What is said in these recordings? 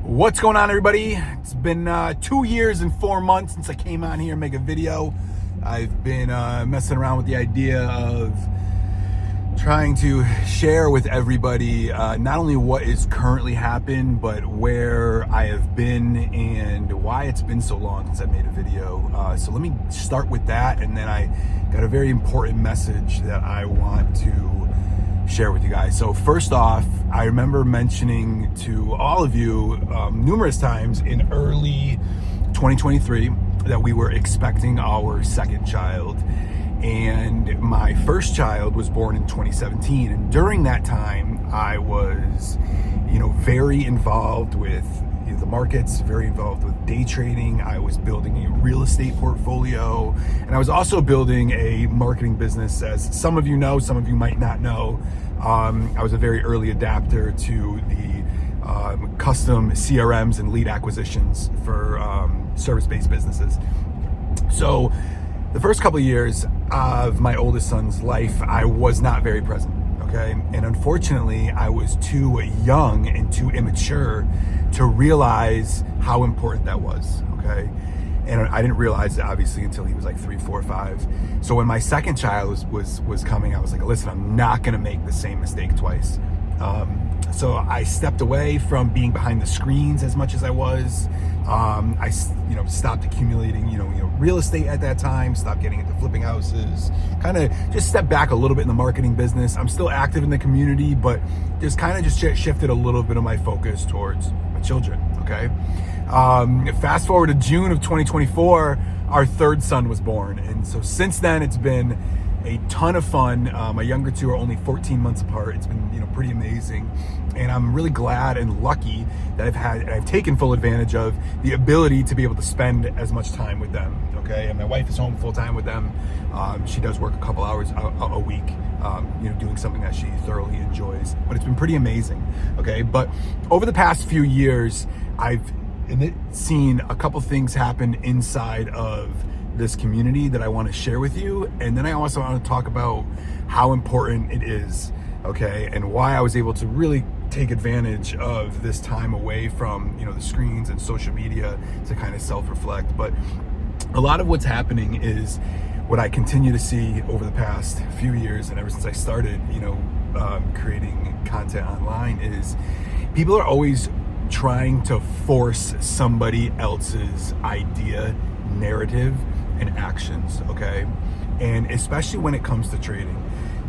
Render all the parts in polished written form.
What's going on, everybody? It's been 2 years and 4 months since I came on here and make a video. I've been messing around with the idea of trying to share with everybody not only what is currently happened, but where I have been and why it's been so long since I made a video. So let me start with that, and then I got a very important message that I want to share with you guys. So first off, I remember mentioning to all of you numerous times in early 2023 that we were expecting our second child. And my first child was born in 2017. And during that time, I was, very involved with the markets, very involved with day trading. I was building a real estate portfolio, and I was also building a marketing business. As some of you know, some of you might not know, I was a very early adapter to the custom CRMs and lead acquisitions for service-based businesses. So the first couple of years of my oldest son's life, I was not very present, okay? And unfortunately, I was too young and too immature to realize how important that was, okay? And I didn't realize it, obviously, until he was like 3, 4, 5. So when my second child was coming, I was like, listen, I'm not gonna make the same mistake twice. So I stepped away from being behind the screens as much as I was. I stopped accumulating, real estate at that time, stopped getting into flipping houses, kind of just stepped back a little bit in the marketing business. I'm still active in the community, but just shifted a little bit of my focus towards my children, okay? Fast forward to June of 2024, our third son was born. And so since then, it's been a ton of fun. My younger two are only 14 months apart. It's been, pretty amazing. And I'm really glad and lucky that I've taken full advantage of the ability to be able to spend as much time with them, okay? And my wife is home full time with them. She does work a couple hours a week, doing something that she thoroughly enjoys. But it's been pretty amazing, okay? But over the past few years, I've seen a couple things happen inside of this community that I want to share with you. And then I also want to talk about how important it is, okay, and why I was able to really take advantage of this time away from the screens and social media to kind of self-reflect. But a lot of what's happening is what I continue to see over the past few years, and ever since I started creating content online, is people are always trying to force somebody else's idea, narrative, and actions, okay? And especially when it comes to trading,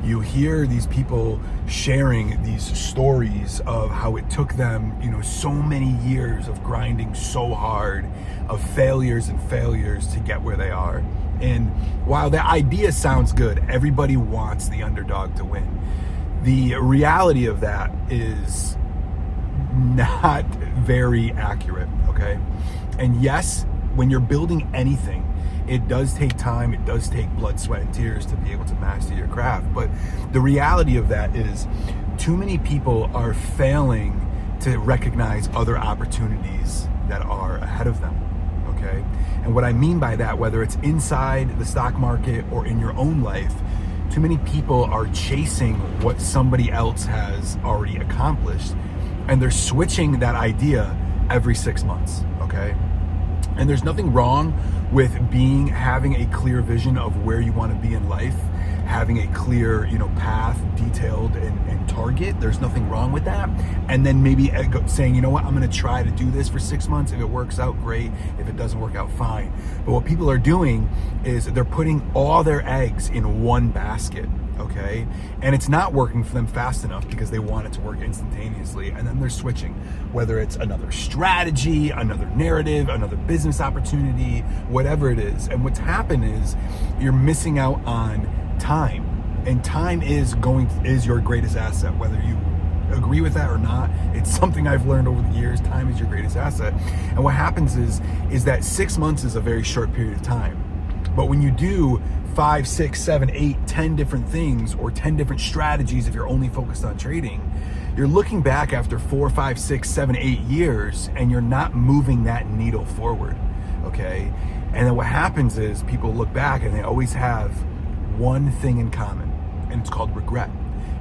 you hear these people sharing these stories of how it took them, so many years of grinding so hard, of failures and failures to get where they are. And while the idea sounds good, everybody wants the underdog to win. The reality of that is not very accurate, okay? And yes, when you're building anything, it does take time, it does take blood, sweat, and tears to be able to master your craft. But the reality of that is too many people are failing to recognize other opportunities that are ahead of them, okay? And what I mean by that, whether it's inside the stock market or in your own life, too many people are chasing what somebody else has already accomplished, and they're switching that idea every 6 months, okay? And there's nothing wrong with having a clear vision of where you want to be in life, having a clear, path, detailed and target. There's nothing wrong with that. And then maybe saying, I'm going to try to do this for 6 months. If it works out, great. If it doesn't work out, fine. But what people are doing is they're putting all their eggs in one basket, okay? And it's not working for them fast enough because they want it to work instantaneously. And then they're switching, whether it's another strategy, another narrative, another business opportunity, whatever it is. And what's happened is you're missing out on time. And time is your greatest asset, whether you agree with that or not. It's something I've learned over the years. Time is your greatest asset. And what happens is that 6 months is a very short period of time. But when you do 5, 6, 7, 8, 10 different things, or 10 different strategies, if you're only focused on trading, you're looking back after 4, 5, 6, 7, 8 years, and you're not moving that needle forward, okay? And then what happens is people look back and they always have one thing in common, and it's called regret.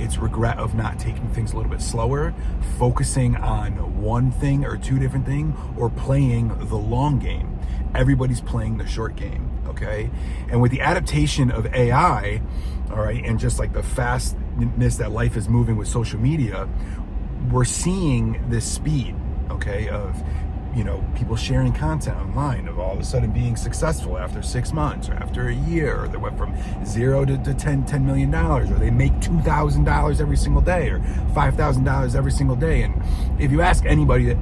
It's regret of not taking things a little bit slower, focusing on one thing or two different things, or playing the long game. Everybody's playing the short game, okay? And with the adaptation of AI, all right, and just like the fastness that life is moving with social media, we're seeing this speed, okay, of, you know, people sharing content online, of all of a sudden being successful after 6 months or after a year, or they went from $0 to $10 million, or they make $2,000 every single day, or $5,000 every single day. And if you ask anybody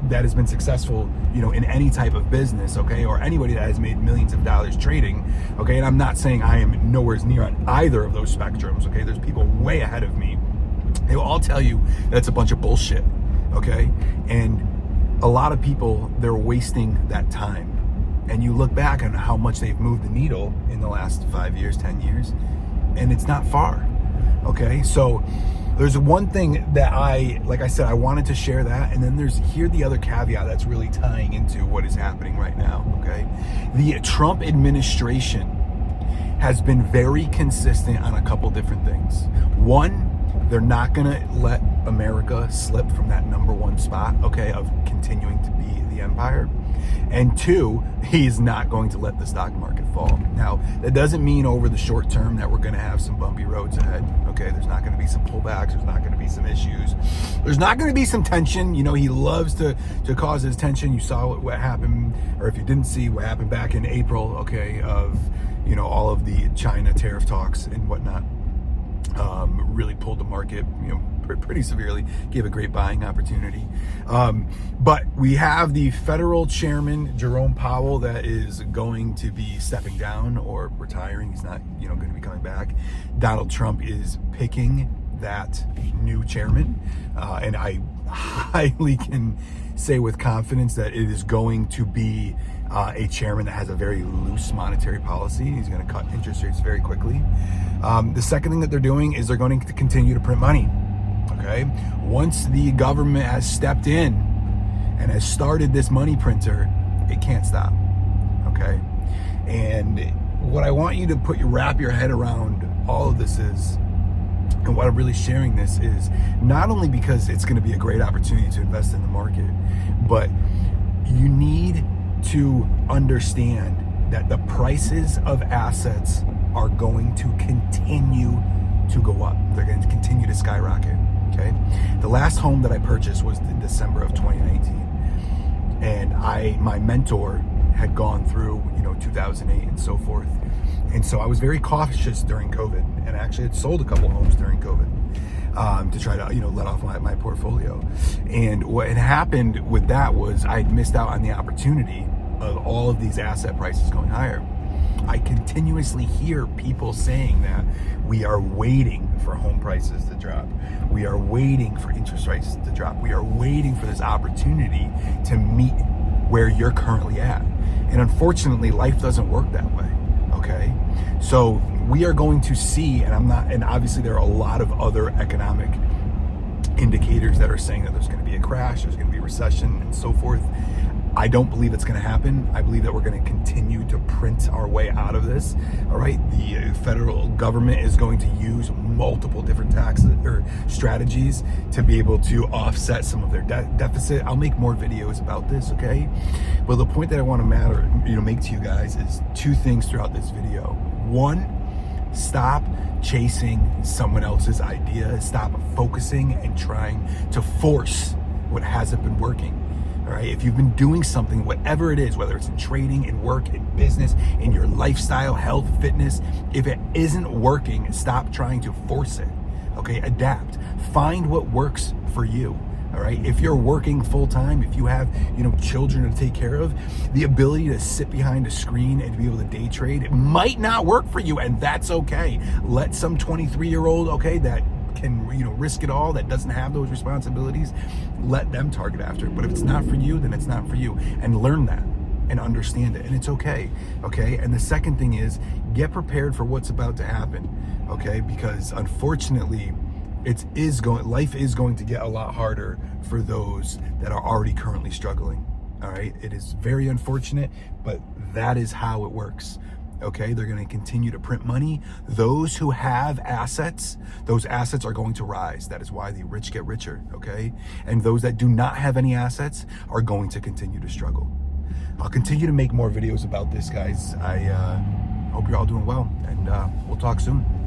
that has been successful, you know, in any type of business, okay, or anybody that has made millions of dollars trading, okay, and I'm not saying I am nowhere near on either of those spectrums, okay, there's people way ahead of me. They will all tell you that's a bunch of bullshit, okay? And a lot of people, they're wasting that time. And you look back on how much they've moved the needle in the last 5 years, 10 years, and it's not far, okay? So there's one thing that like I said, I wanted to share that, and then here's the other caveat that's really tying into what is happening right now, okay? The Trump administration has been very consistent on a couple different things. One, they're not gonna let America slip from that #1 spot, okay, of continuing to be the empire. And two, he's not going to let the stock market fall. Now, that doesn't mean over the short term that we're gonna have some bumpy roads ahead, okay? There's not gonna be some pullbacks, there's not gonna be some issues. There's not gonna be some tension. You know, he loves to cause his tension. You saw what happened, or if you didn't see what happened back in April, okay, of, you know, all of the China tariff talks and whatnot. Really pulled the market, you know, pretty severely, gave a great buying opportunity. But we have the federal chairman, Jerome Powell, that is going to be stepping down or retiring. He's not, you know, going to be coming back. Donald Trump is picking that new chairman. And I highly can say with confidence that it is going to be a chairman that has a very loose monetary policy. He's going to cut interest rates very quickly. The second thing that they're doing is they're going to continue to print money. Okay, once the government has stepped in and has started this money printer, it can't stop. Okay, and what I want you to wrap your head around all of this is, and why I'm really sharing this is not only because it's going to be a great opportunity to invest in the market, but you need to understand that the prices of assets are going to continue to go up. They're going to continue to skyrocket, okay? The last home that I purchased was in December of 2019. And my mentor had gone through, you know, 2008 and so forth. And so I was very cautious during COVID, and actually had sold a couple homes during COVID to try to, you know, let off my portfolio. And what had happened with that was I had missed out on the opportunity of all of these asset prices going higher. I continuously hear people saying that we are waiting for home prices to drop. We are waiting for interest rates to drop. We are waiting for this opportunity to meet where you're currently at. And unfortunately, life doesn't work that way, okay? So we are going to see, and obviously there are a lot of other economic indicators that are saying that there's going to be a crash, there's going to be a recession, and so forth. I don't believe it's going to happen. I believe that we're going to continue to print our way out of this. All right. The federal government is going to use multiple different taxes or strategies to be able to offset some of their deficit. I'll make more videos about this. Okay. But the point that I want to make to you guys is two things throughout this video. One, stop chasing someone else's idea. Stop focusing and trying to force what hasn't been working. All right, if you've been doing something, whatever it is, whether it's in trading, in work, in business, in your lifestyle, health, fitness, if it isn't working, stop trying to force it. Okay, adapt. Find what works for you. All right, if you're working full time, if you have, you know, children to take care of, the ability to sit behind a screen and to be able to day trade, it might not work for you, and that's okay. Let some 23-year-old, okay, that can, you know, risk it all, that doesn't have those responsibilities, let them target after it. But if it's not for you, then it's not for you, and learn that and understand it, and it's okay. And the second thing is, get prepared for what's about to happen, okay? Because unfortunately, life is going to get a lot harder for those that are already currently struggling. All right, it is very unfortunate, but that is how it works. Okay, they're going to continue to print money. Those who have assets, those assets are going to rise. That is why the rich get richer, okay? And those that do not have any assets are going to continue to struggle. I'll continue to make more videos about this, guys. I hope you're all doing well, and we'll talk soon.